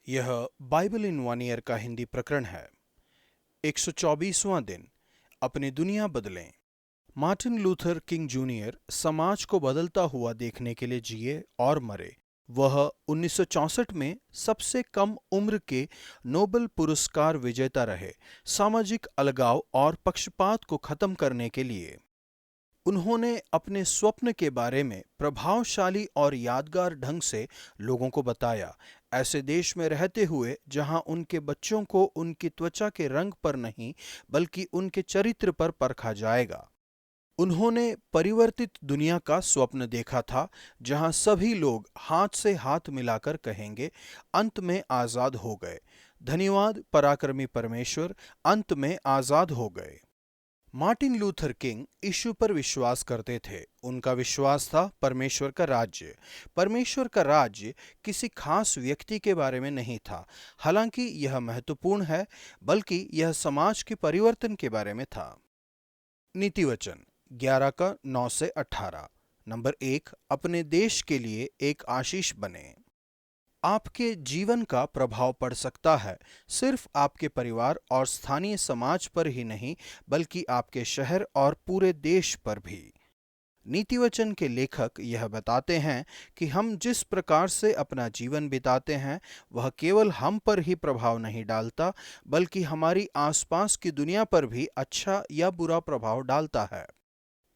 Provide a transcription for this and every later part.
यह Bible in one year का हिंदी प्रकरण है। 124वां दिन। अपनी दुनिया बदलें। मार्टिन लूथर किंग जूनियर समाज को बदलता हुआ देखने के लिए जिए और मरे। वह 1964 में सबसे कम उम्र के नोबेल पुरस्कार विजेता रहे, सामाजिक अलगाव और पक्षपात को खत्म करने के लिए। उन्होंने अपने स्वप्न के बारे में प्रभावशाली और यादगार ढंग से लोगों को बताया, ऐसे देश में रहते हुए जहां उनके बच्चों को उनकी त्वचा के रंग पर नहीं बल्कि उनके चरित्र पर परखा जाएगा। उन्होंने परिवर्तित दुनिया का स्वप्न देखा था, जहां सभी लोग हाथ से हाथ मिलाकर कहेंगे, अंत में आजाद हो गए। धन्यवाद पराक्रमी परमेश्वर, अंत में आजाद हो गए। मार्टिन लूथर किंग यीशु पर विश्वास करते थे। उनका विश्वास था परमेश्वर का राज्य। परमेश्वर का राज्य किसी खास व्यक्ति के बारे में नहीं था, हालांकि यह महत्वपूर्ण है, बल्कि यह समाज के परिवर्तन के बारे में था। नीति वचन 11 का 9 से 18। नंबर 1, अपने देश के लिए एक आशीष बने। आपके जीवन का प्रभाव पड़ सकता है सिर्फ आपके परिवार और स्थानीय समाज पर ही नहीं, बल्कि आपके शहर और पूरे देश पर भी। नीति वचन के लेखक यह बताते हैं कि हम जिस प्रकार से अपना जीवन बिताते हैं वह केवल हम पर ही प्रभाव नहीं डालता, बल्कि हमारी आसपास की दुनिया पर भी अच्छा या बुरा प्रभाव डालता है।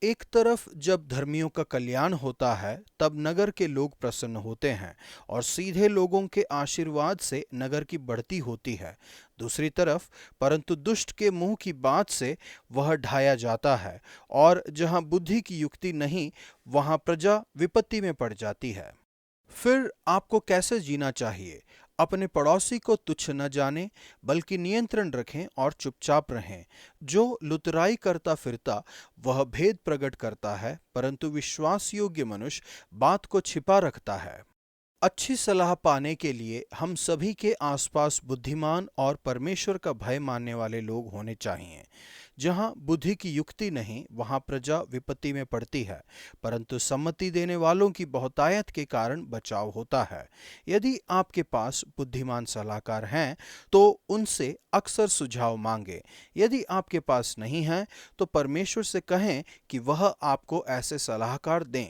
एक तरफ जब धर्मियों का कल्याण होता है तब नगर के लोग प्रसन्न होते हैं और सीधे लोगों के आशीर्वाद से नगर की बढ़ती होती है। दूसरी तरफ परंतु दुष्ट के मुंह की बात से वह ढाया जाता है और जहां बुद्धि की युक्ति नहीं वहां प्रजा विपत्ति में पड़ जाती है। फिर आपको कैसे जीना चाहिए? अपने पड़ोसी को तुच्छ न जाने बल्कि नियंत्रण रखें और चुपचाप रहें। जो लुतराई करता फिरता वह भेद प्रकट करता है, परंतु विश्वास योग्य मनुष्य बात को छिपा रखता है। अच्छी सलाह पाने के लिए हम सभी के आसपास बुद्धिमान और परमेश्वर का भय मानने वाले लोग होने चाहिए। जहां बुद्धि की युक्ति नहीं वहां प्रजा विपत्ति में पड़ती है, परंतु सम्मति देने वालों की बहुतायत के कारण बचाव होता है। यदि आपके पास बुद्धिमान सलाहकार हैं तो उनसे अक्सर सुझाव मांगे। यदि आपके पास नहीं है तो परमेश्वर से कहें कि वह आपको ऐसे सलाहकार दें।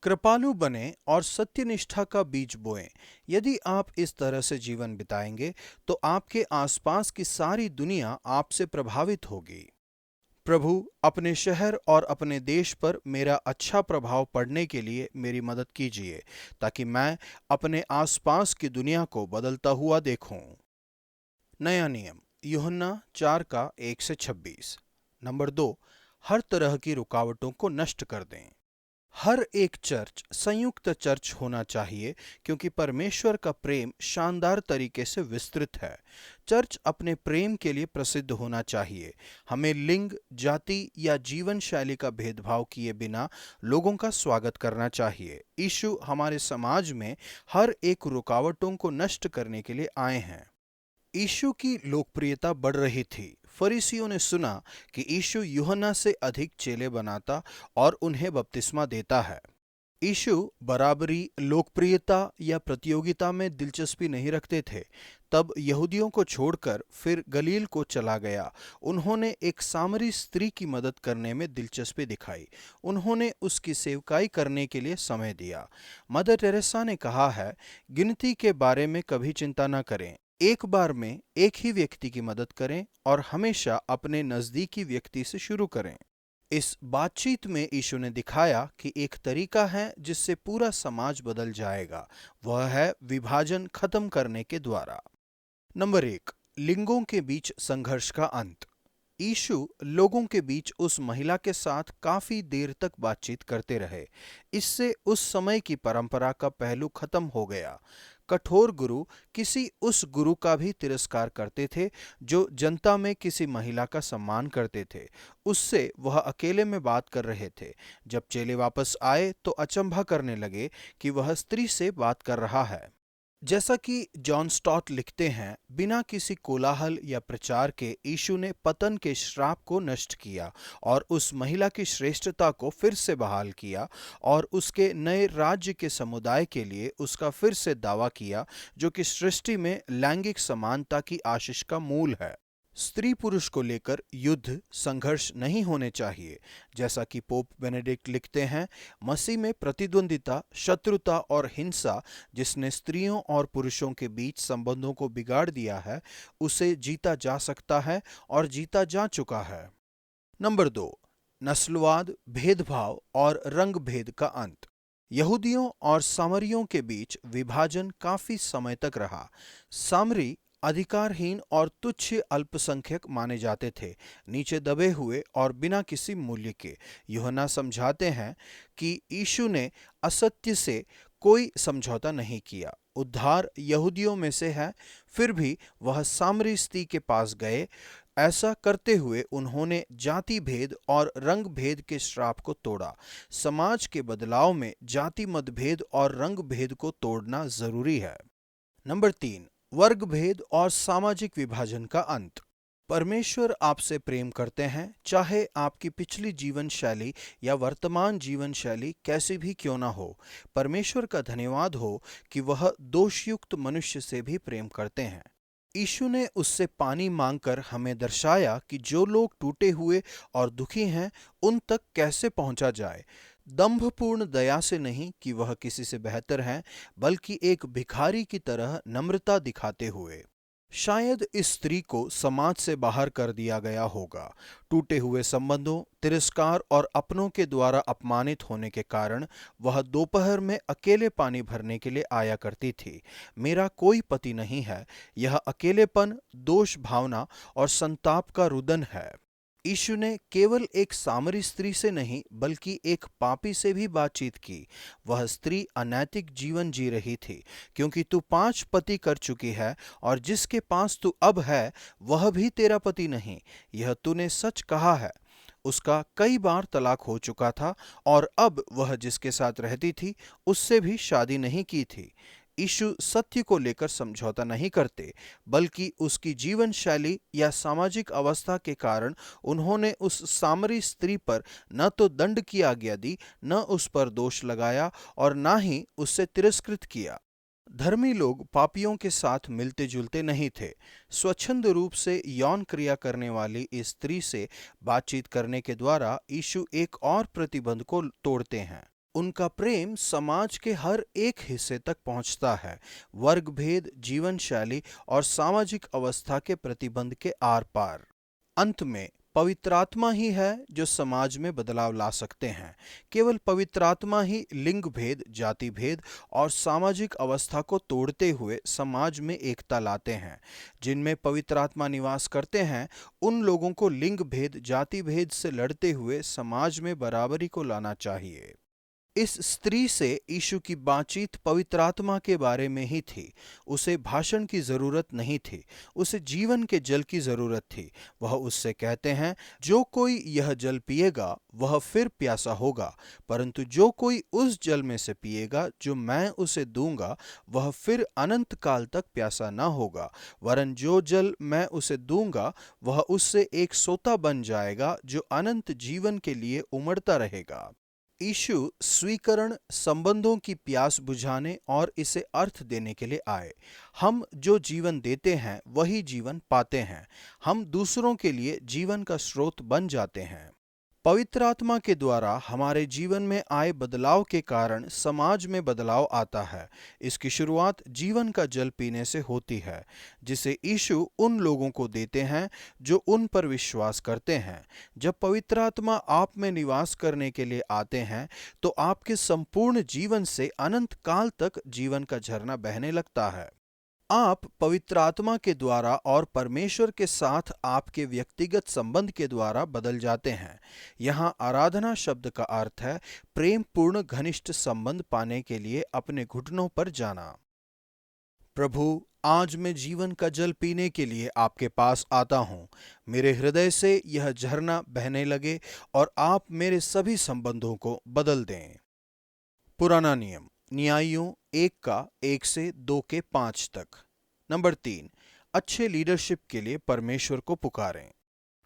कृपालु बने और सत्यनिष्ठा का बीज बोएं। यदि आप इस तरह से जीवन बिताएंगे तो आपके आसपास की सारी दुनिया आपसे प्रभावित होगी। प्रभु, अपने शहर और अपने देश पर मेरा अच्छा प्रभाव पड़ने के लिए मेरी मदद कीजिए, ताकि मैं अपने आसपास की दुनिया को बदलता हुआ देखूं। नया नियम यूहन्ना 4 का 1 से 26। नंबर 2, हर तरह की रुकावटों को नष्ट कर दें। हर एक चर्च संयुक्त चर्च होना चाहिए, क्योंकि परमेश्वर का प्रेम शानदार तरीके से विस्तृत है। चर्च अपने प्रेम के लिए प्रसिद्ध होना चाहिए। हमें लिंग, जाति या जीवन शैली का भेदभाव किए बिना लोगों का स्वागत करना चाहिए। यीशु हमारे समाज में हर एक रुकावटों को नष्ट करने के लिए आए हैं। यीशु की लोकप्रियता बढ़ रही थी। फरीसियों ने सुना कि यीशु यूहन्ना से अधिक चेले बनाता और उन्हें बपतिस्मा देता है। यीशु बराबरी, लोकप्रियता या प्रतियोगिता में दिलचस्पी नहीं रखते थे। तब यहूदियों को छोड़कर फिर गलील को चला गया। उन्होंने एक सामरी स्त्री की मदद करने में दिलचस्पी दिखाई। उन्होंने उसकी सेवकाई करने के लिए समय दिया। मदर टेरेसा ने कहा है, गिनती के बारे में कभी चिंता न करें। एक बार में एक ही व्यक्ति की मदद करें और हमेशा अपने नजदीकी व्यक्ति से शुरू करें। इस बातचीत में यीशु ने दिखाया कि एक तरीका है जिससे पूरा समाज बदल जाएगा। वह है विभाजन खत्म करने के द्वारा। नंबर 1, लिंगों के बीच संघर्ष का अंत। यीशु लोगों के बीच उस महिला के साथ काफी देर तक बातचीत करते रहे। इससे उस समय की परंपरा का पहलू खत्म हो गया। कठोर गुरु किसी उस गुरु का भी तिरस्कार करते थे जो जनता में किसी महिला का सम्मान करते थे। उससे वह अकेले में बात कर रहे थे। जब चेले वापस आए तो अचंभा करने लगे कि वह स्त्री से बात कर रहा है। जैसा कि जॉन स्टॉट लिखते हैं, बिना किसी कोलाहल या प्रचार के यीशु ने पतन के श्राप को नष्ट किया और उस महिला की श्रेष्ठता को फिर से बहाल किया और उसके नए राज्य के समुदाय के लिए उसका फिर से दावा किया, जो कि सृष्टि में लैंगिक समानता की आशीष का मूल है। स्त्री पुरुष को लेकर युद्ध संघर्ष नहीं होने चाहिए। जैसा कि पोप बेनेडिक्ट लिखते हैं, मसीह में प्रतिद्वंदिता, शत्रुता और हिंसा जिसने स्त्रियों और पुरुषों के बीच संबंधों को बिगाड़ दिया है, उसे जीता जा सकता है और जीता जा चुका है। नंबर 2, नस्लवाद, भेदभाव और रंग भेद का अंत। यहूदियों और सामरियों के बीच विभाजन काफी समय तक रहा। सामरी अधिकारहीन और तुच्छ अल्पसंख्यक माने जाते थे, नीचे दबे हुए और बिना किसी मूल्य के। यूहन्ना समझाते हैं कि यीशु ने असत्य से कोई समझौता नहीं किया। उद्धार यहूदियों में से है, फिर भी वह सामरी स्त्री के पास गए। ऐसा करते हुए उन्होंने जाति भेद और रंग भेद के श्राप को तोड़ा। समाज के बदलाव में जाति मतभेद और रंग भेद को तोड़ना जरूरी है। नंबर 3, वर्ग भेद और सामाजिक विभाजन का अंत। परमेश्वर आपसे प्रेम करते हैं, चाहे आपकी पिछली जीवन शैली या वर्तमान जीवन शैली कैसी भी क्यों ना हो। परमेश्वर का धन्यवाद हो कि वह दोषयुक्त मनुष्य से भी प्रेम करते हैं। यीशु ने उससे पानी मांगकर हमें दर्शाया कि जो लोग टूटे हुए और दुखी हैं, उन तक कैसे पहुंचा जाए। दंभपूर्ण दया से नहीं कि वह किसी से बेहतर हैं, बल्कि एक भिखारी की तरह नम्रता दिखाते हुए। शायद इस स्त्री को समाज से बाहर कर दिया गया होगा। टूटे हुए संबंधों, तिरस्कार और अपनों के द्वारा अपमानित होने के कारण वह दोपहर में अकेले पानी भरने के लिए आया करती थी। मेरा कोई पति नहीं है, यह अकेलेपन, दोष भावना और संताप का रुदन है। यीशु ने केवल एक सामरी स्त्री से नहीं, बल्कि एक पापी से भी बातचीत की। वह स्त्री अनैतिक जीवन जी रही थी, क्योंकि तू 5 पति कर चुकी है और जिसके पास तू अब है वह भी तेरा पति नहीं। यह तूने सच कहा है। उसका कई बार तलाक हो चुका था और अब वह जिसके साथ रहती थी उससे भी शादी नहीं की थी। यीशु सत्य को लेकर समझौता नहीं करते, बल्कि उसकी जीवन शैली या सामाजिक अवस्था के कारण उन्होंने उस सामरी स्त्री पर न तो दंड की आज्ञा दी, न उस पर दोष लगाया और न ही उससे तिरस्कृत किया। धर्मी लोग पापियों के साथ मिलते जुलते नहीं थे। स्वच्छंद रूप से यौन क्रिया करने वाली इस स्त्री से बातचीत करने के द्वारा यीशु एक और प्रतिबंध को तोड़ते हैं। उनका प्रेम समाज के हर एक हिस्से तक पहुंचता है, वर्ग भेद, जीवन शैली और सामाजिक अवस्था के प्रतिबंध के आर पार। अंत में पवित्र आत्मा ही है जो समाज में बदलाव ला सकते हैं। केवल पवित्र आत्मा ही लिंग भेद, जाति भेद और सामाजिक अवस्था को तोड़ते हुए समाज में एकता लाते हैं। जिनमें पवित्र आत्मा निवास करते हैं, उन लोगों को लिंग भेद, जाति भेद से लड़ते हुए समाज में बराबरी को लाना चाहिए। इस स्त्री से यीशु की बातचीत पवित्र आत्मा के बारे में ही थी। उसे भाषण की जरूरत नहीं थी, उसे जीवन के जल की जरूरत थी। वह उससे कहते हैं, जो कोई यह जल पिएगा वह फिर प्यासा होगा, परंतु जो कोई उस जल में से पिएगा जो मैं उसे दूंगा, वह फिर अनंत काल तक प्यासा न होगा, वरन जो जल मैं उसे दूंगा वह उससे एक सोता बन जाएगा जो अनंत जीवन के लिए उमड़ता रहेगा। यीशु स्वीकरण, संबंधों की प्यास बुझाने और इसे अर्थ देने के लिए आए। हम जो जीवन देते हैं वही जीवन पाते हैं। हम दूसरों के लिए जीवन का स्रोत बन जाते हैं। पवित्र आत्मा के द्वारा हमारे जीवन में आए बदलाव के कारण समाज में बदलाव आता है। इसकी शुरुआत जीवन का जल पीने से होती है, जिसे यीशु उन लोगों को देते हैं जो उन पर विश्वास करते हैं। जब पवित्र आत्मा आप में निवास करने के लिए आते हैं, तो आपके संपूर्ण जीवन से अनंत काल तक जीवन का झरना बहने लगता है। आप पवित्र आत्मा के द्वारा और परमेश्वर के साथ आपके व्यक्तिगत संबंध के द्वारा बदल जाते हैं। यहाँ आराधना शब्द का अर्थ है प्रेम पूर्ण घनिष्ठ संबंध पाने के लिए अपने घुटनों पर जाना। प्रभु, आज मैं जीवन का जल पीने के लिए आपके पास आता हूँ। मेरे हृदय से यह झरना बहने लगे और आप मेरे सभी संबंधों को बदल दें। पुराना नियम न्यायियों 1 का 1 से 2 के 5 तक। नंबर 3, अच्छे लीडरशिप के लिए परमेश्वर को पुकारें।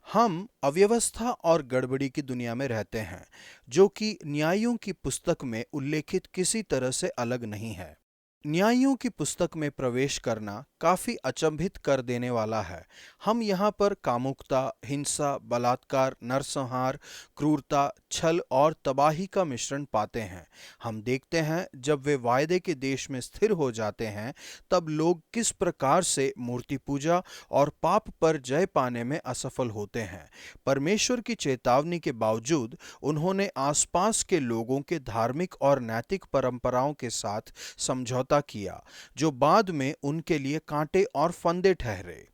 हम अव्यवस्था और गड़बड़ी की दुनिया में रहते हैं, जो कि न्यायों की पुस्तक में उल्लेखित किसी तरह से अलग नहीं है। न्यायों की पुस्तक में प्रवेश करना काफी अचंभित कर देने वाला है। हम यहाँ पर कामुकता, हिंसा, बलात्कार, नरसंहार, क्रूरता, छल और तबाही का मिश्रण पाते हैं। हम देखते हैं जब वे वायदे के देश में स्थिर हो जाते हैं, तब लोग किस प्रकार से मूर्ति पूजा और पाप पर जय पाने में असफल होते हैं। परमेश्वर की चेतावनी के बावजूद उन्होंने आसपास के लोगों के धार्मिक और नैतिक परंपराओं के साथ समझौता किया, जो बाद में उनके लिए कांटे और फंदे ठहरे।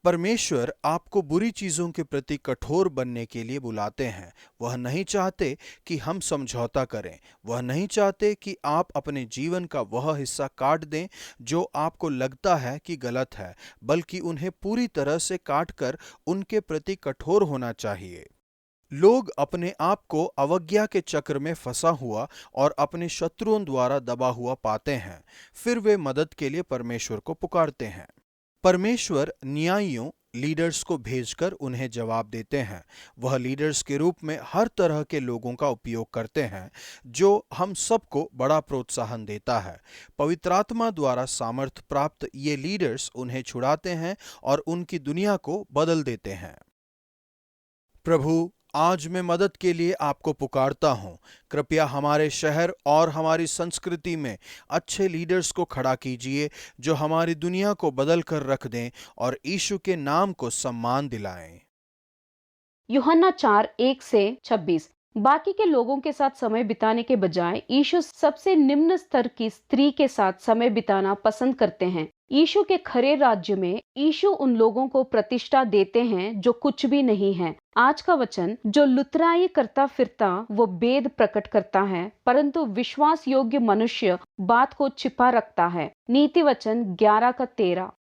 परमेश्वर आपको बुरी चीजों के प्रति कठोर बनने के लिए बुलाते हैं। वह नहीं चाहते कि हम समझौता करें। वह नहीं चाहते कि आप अपने जीवन का वह हिस्सा काट दें जो आपको लगता है कि गलत है, बल्कि उन्हें पूरी तरह से काट कर उनके प्रति कठोर होना चाहिए। लोग अपने आप को अवज्ञा के चक्र में फंसा हुआ और अपने शत्रुओं द्वारा दबा हुआ पाते हैं। फिर वे मदद के लिए परमेश्वर को पुकारते हैं। परमेश्वर न्यायियों लीडर्स को भेजकर उन्हें जवाब देते हैं। वह लीडर्स के रूप में हर तरह के लोगों का उपयोग करते हैं, जो हम सबको बड़ा प्रोत्साहन देता है। पवित्र आत्मा द्वारा सामर्थ्य प्राप्त ये लीडर्स उन्हें छुड़ाते हैं और उनकी दुनिया को बदल देते हैं। प्रभु, आज मैं मदद के लिए आपको पुकारता हूँ। कृपया हमारे शहर और हमारी संस्कृति में अच्छे लीडर्स को खड़ा कीजिए, जो हमारी दुनिया को बदल कर रख दें और यीशु के नाम को सम्मान दिलाएं। यूहन्ना 4:1-26। बाकी के लोगों के साथ समय बिताने के बजाय यीशु सबसे निम्न स्तर की स्त्री के साथ समय बिताना पसंद करते हैं। यीशु के खरे राज्य में यीशु उन लोगों को प्रतिष्ठा देते हैं जो कुछ भी नहीं है। आज का वचन जो लुतराई करता फिरता वो भेद प्रकट करता है, परंतु विश्वास योग्य मनुष्य बात को छिपा रखता है। नीति वचन 11 का 13।